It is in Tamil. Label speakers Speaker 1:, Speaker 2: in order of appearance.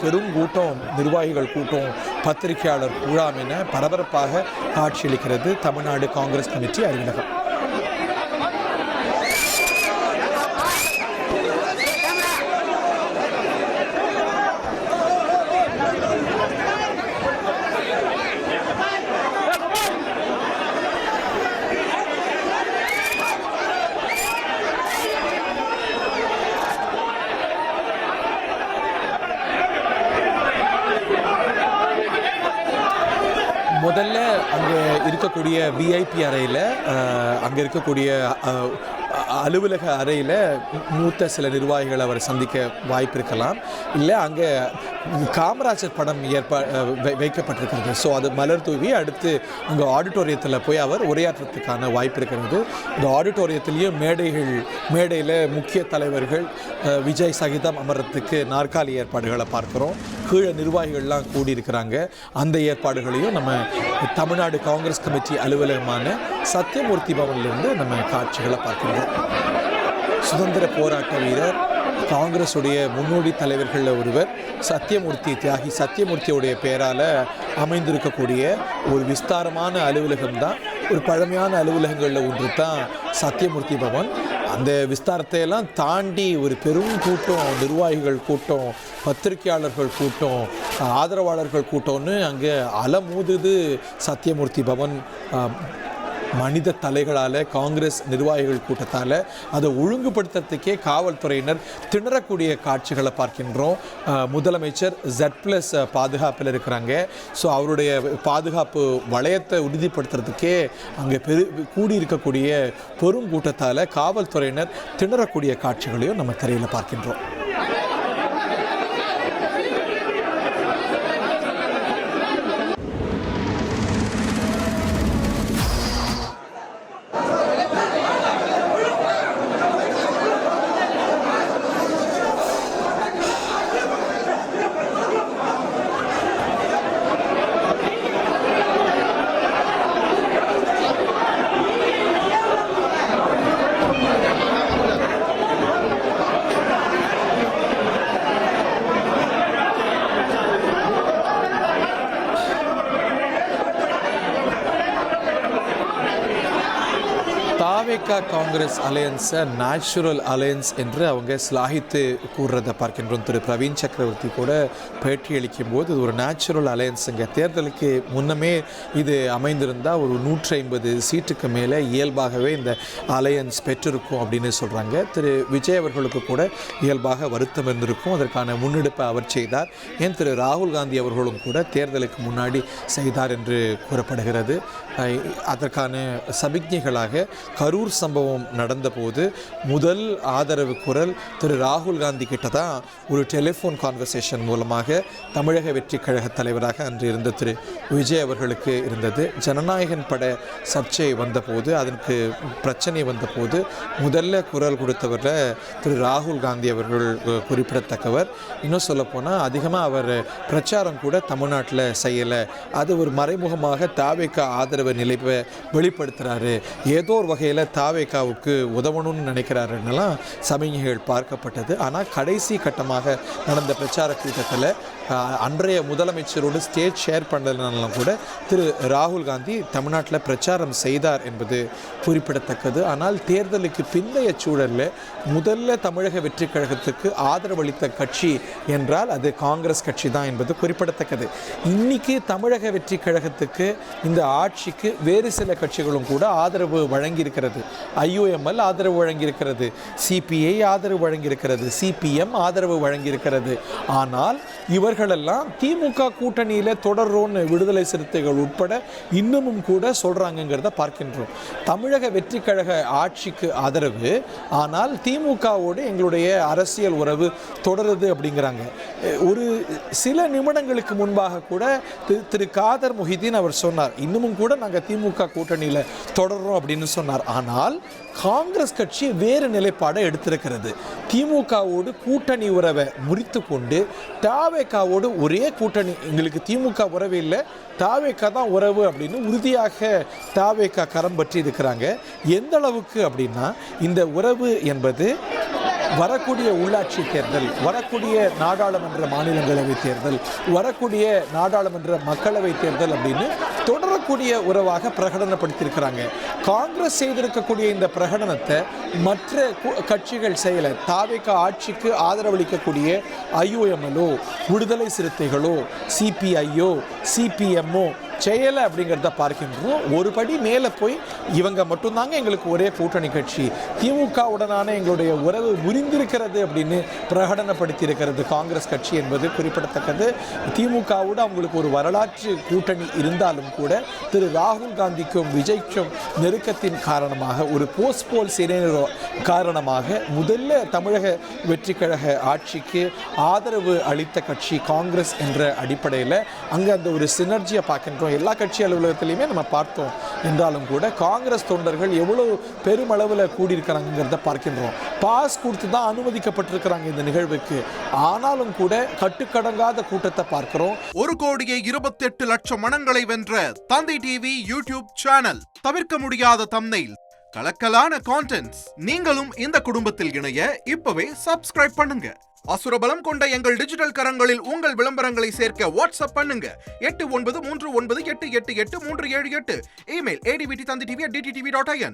Speaker 1: பெரும் கூட்டம், நிர்வாகிகள் கூட்டம், பத்திரிகையாளர் குழாம் என பரபரப்பாக காட்சியளிக்கிறது தமிழ்நாடு காங்கிரஸ் கமிட்டி அலுவலகம். முதல்ல அங்கே இருக்கக்கூடிய விஐபி அறையில், அங்கே இருக்கக்கூடிய அலுவலக அறையில் மூத்த சில நிர்வாகிகள் அவரை சந்திக்க வாய்ப்பு இருக்கலாம். இல்லை அங்கே காமராஜர் படம் வைக்கப்பட்டிருக்கிறது. ஸோ அது மலர் தூவி அடுத்து அங்கே ஆடிட்டோரியத்தில் போய் அவர் உரையாற்றுறதுக்கான வாய்ப்பு இருக்கிறது. இந்த ஆடிட்டோரியத்திலேயும் மேடையில் முக்கிய தலைவர்கள் விஜய் சகிதம் அமர்றதுக்கு நாற்காலி ஏற்பாடுகளை பார்க்குறோம். கீழே நிர்வாகிகள்லாம் கூடியிருக்கிறாங்க. அந்த ஏற்பாடுகளையும் நம்ம தமிழ்நாடு காங்கிரஸ் கமிட்டி அலுவலகமான சத்தியமூர்த்தி பவனிலிருந்து நம்ம காட்சிகளை பார்க்கின்றோம். சுதந்திர போராட்ட வீரர், காங்கிரஸுடைய முன்னோடி தலைவர்களில் ஒருவர் தியாகி சத்தியமூர்த்தியுடைய பெயரால் அமைந்திருக்கக்கூடிய ஒரு விஸ்தாரமான அலுவலகம் தான், ஒரு பழமையான அலுவலகங்களில் ஒன்று தான் சத்தியமூர்த்தி பவன். அந்த விஸ்தாரத்தையெல்லாம் தாண்டி ஒரு பெரும் கூட்டம், நிர்வாகிகள் கூட்டம், பத்திரிகையாளர்கள் கூட்டம், ஆதரவாளர்கள் கூட்டம்னு அங்கே அலமோதுது சத்தியமூர்த்தி பவன். மனித தலைகளால், காங்கிரஸ் நிர்வாகிகள் கூட்டத்தால் அதை ஒழுங்குபடுத்துறதுக்கே காவல்துறையினர் திணறக்கூடிய காட்சிகளை பார்க்கின்றோம். முதலமைச்சர் Z+ பாதுகாப்பில் இருக்கிறாங்க. ஸோ அவருடைய பாதுகாப்பு வளையத்தை உறுதிப்படுத்துறதுக்கே அங்கே கூடியிருக்கக்கூடிய பெரும் கூட்டத்தால் காவல்துறையினர் திணறக்கூடிய காட்சிகளையும் நம்ம திரையில் பார்க்கின்றோம். தாவேகா காங்கிரஸ் அலையன்ஸை நேச்சுரல் அலையன்ஸ் என்று அவங்க ஸ்லாகித்து கூறுறதை பார்க்கின்றோம். திரு பிரவீன் சக்கரவர்த்தி கூட பேட்டியளிக்கும் போது இது ஒரு நேச்சுரல் அலையன்ஸுங்க, தேர்தலுக்கு முன்னமே இது அமைந்திருந்தால் ஒரு 150 சீட்டுக்கு மேலே இயல்பாகவே இந்த அலையன்ஸ் பெற்றிருக்கும் அப்படின்னு சொல்கிறாங்க. திரு விஜய் அவர்களுக்கு கூட இயல்பாக வருத்தம் இருந்திருக்கும், அதற்கான முன்னெடுப்பை அவர் செய்தார். ஏன் திரு ராகுல் காந்தி அவர்களும் கூட தேர்தலுக்கு முன்னாடி செய்தார் என்று கூறப்படுகிறது. அதற்கான சமிக்ஞைகளாக கரூர் சம்பவம் நடந்தபோது முதல் ஆதரவு குரல் திரு ராகுல் காந்தி கிட்ட தான் ஒரு டெலிஃபோன் கான்வர்சேஷன் மூலமாக தமிழக வெற்றி கழக தலைவராக அன்று இருந்த திரு விஜய் அவர்களுக்கு இருந்தது. ஜனநாயகன் பட சர்ச்சை வந்தபோது, அதற்கு பிரச்சனை வந்தபோது முதல்ல குரல் கொடுத்தவரில் திரு ராகுல் காந்தி அவர்கள் குறிப்பிடத்தக்கவர். இன்னும் சொல்லப்போனால் அதிகமாக அவர் பிரச்சாரம் கூட தமிழ்நாட்டில் செய்யலை. அது ஒரு மறைமுகமாக தாவேகா ஆதரவு நிலைப்பை வெளிப்படுத்துகிறாரு, ஏதோ ஒரு வகையில் தாவேகாவுக்கு உதவணும்னு நினைக்கிறாருன்னெல்லாம் சமிகைகள் பார்க்கப்பட்டது. ஆனால் கடைசி கட்டமாக நடந்த பிரச்சார கூட்டத்தில் அன்றைய முதலமைச்சரோடு ஸ்டேஜ் ஷேர் பண்ணலனாலும் கூட திரு ராகுல் காந்தி தமிழ்நாட்டில் பிரச்சாரம் செய்தார் என்பது குறிப்பிடத்தக்கது. ஆனால் தேர்தலுக்கு பிந்தைய சூழலில் முதல்ல தமிழக வெற்றி கழகத்துக்கு ஆதரவளித்த கட்சி என்றால் அது காங்கிரஸ் கட்சி தான் என்பது குறிப்பிடத்தக்கது. இன்னைக்கு தமிழக வெற்றி கழகத்துக்கு, இந்த ஆட்சிக்கு வேறு சில கட்சிகளும் கூட ஆதரவு வழங்கியிருக்கிறது. IUML ஆதரவு வழங்கியிருக்கிறது, CPI ஆதரவு வழங்கியிருக்கிறது, CPM ஆதரவு வழங்கியிருக்கிறது. ஆனால் இவர்களெல்லாம் திமுக கூட்டணியில் தொடர்றோன்னு விடுதலை சிறுத்தைகள் உட்பட இன்னமும் கூட சொல்கிறாங்கங்கிறத பார்க்கின்றோம். தமிழக வெற்றி கழக ஆட்சிக்கு ஆதரவு, ஆனால் திமுகவோடு எங்களுடைய அரசியல் உறவு தொடருது அப்படிங்கிறாங்க. ஒரு சில நிமிடங்களுக்கு முன்பாக கூட திரு காதர் மொஹிதீன் அவர் சொன்னார், இன்னமும் கூட நாங்கள் திமுக கூட்டணியில் தொடர்றோம் அப்படின்னு சொன்னார். ஆனால் காங்கிரஸ் கட்சி வேறு நிலைப்பாடை எடுத்திருக்கிறது. திமுகவோடு கூட்டணி உறவை முறித்து கொண்டு தாவேகாவோடு ஒரே கூட்டணி, எங்களுக்கு திமுக உறவு இல்லை, தாவேகா தான் உறவு அப்படின்னு உறுதியாக தாவேகா கரம் பற்றி இருக்கிறாங்க. எந்த அளவுக்கு அப்படின்னா, இந்த உறவு என்பது வரக்கூடிய உள்ளாட்சி தேர்தல், வரக்கூடிய நாடாளுமன்ற மாநிலங்களவை தேர்தல், வரக்கூடிய நாடாளுமன்ற மக்களவை தேர்தல் அப்படின்னு தொடரக்கூடிய உறவாக பிரகடனப்படுத்தியிருக்கிறாங்க. காங்கிரஸ் செய்திருக்கக்கூடிய இந்த பிரகடனத்தை மற்ற கட்சிகள் செய்யலை. தாவேக ஆட்சிக்கு ஆதரவளிக்கக்கூடிய ஐஓஎம்எலோ, விடுதலை சிறுத்தைகளோ, சிபிஐயோ, சிபிஎம்மோ செய்யலை அப்படிங்கிறத பார்க்கின்றோம். ஒரு படி மேலே போய் இவங்க மட்டும்தாங்க எங்களுக்கு ஒரே கூட்டணி கட்சி, திமுகவுடனான எங்களுடைய உறவு முறிந்திருக்கிறது அப்படின்னு பிரகடனப்படுத்தியிருக்கிறது காங்கிரஸ் கட்சி என்பது குறிப்பிடத்தக்கது. திமுகவோடு அவங்களுக்கு ஒரு வரலாற்று கூட்டணி இருந்தாலும் கூட திரு ராகுல் காந்திக்கும் விஜய்க்கும் நெருக்கத்தின் காரணமாக, ஒரு போஸ்ட்போல் சினேரியோ காரணமாக முதல்ல தமிழக வெற்றி கழக ஆட்சிக்கு ஆதரவு அளித்த கட்சி காங்கிரஸ் என்ற அடிப்படையில் அங்கே அந்த ஒரு சினர்ஜியை பார்க்கின்றோம். எல்லா கட்சி அலுவலகத்திலையுமே நம்ம பார்த்தோம். என்றாலும் கூட காங்கிரஸ் தொண்டர்கள் எவ்வளவு பெருமளவில் கூடியிருக்கிறாங்கிறத பார்க்கின்றோம். பாஸ் கொடுத்து தான் அனுமதிக்கப்பட்டிருக்கிறாங்க இந்த நிகழ்வுக்கு. ஆனாலும் கூட கட்டுக்கடங்காத கூட்டத்தை பார்க்கிறோம்.
Speaker 2: 1,28,00,000 மனங்களை வென்ற தந்தி டிவி யூடியூப் சேனல். தவிர்க்க முடியாத தம்ப்நெயில், கலக்கலான கான்டென்ட்ஸ். நீங்களும் இந்த குடும்பத்தில் இணைய இப்பவே சப்ஸ்கிரைப் பண்ணுங்க. அசுரபலம் கொண்ட எங்கள் டிஜிட்டல் கரங்களில் உங்கள் விளம்பரங்களை சேர்க்க வாட்ஸ்அப் பண்ணுங்க. 8939888838. Email advttv@dttv.in.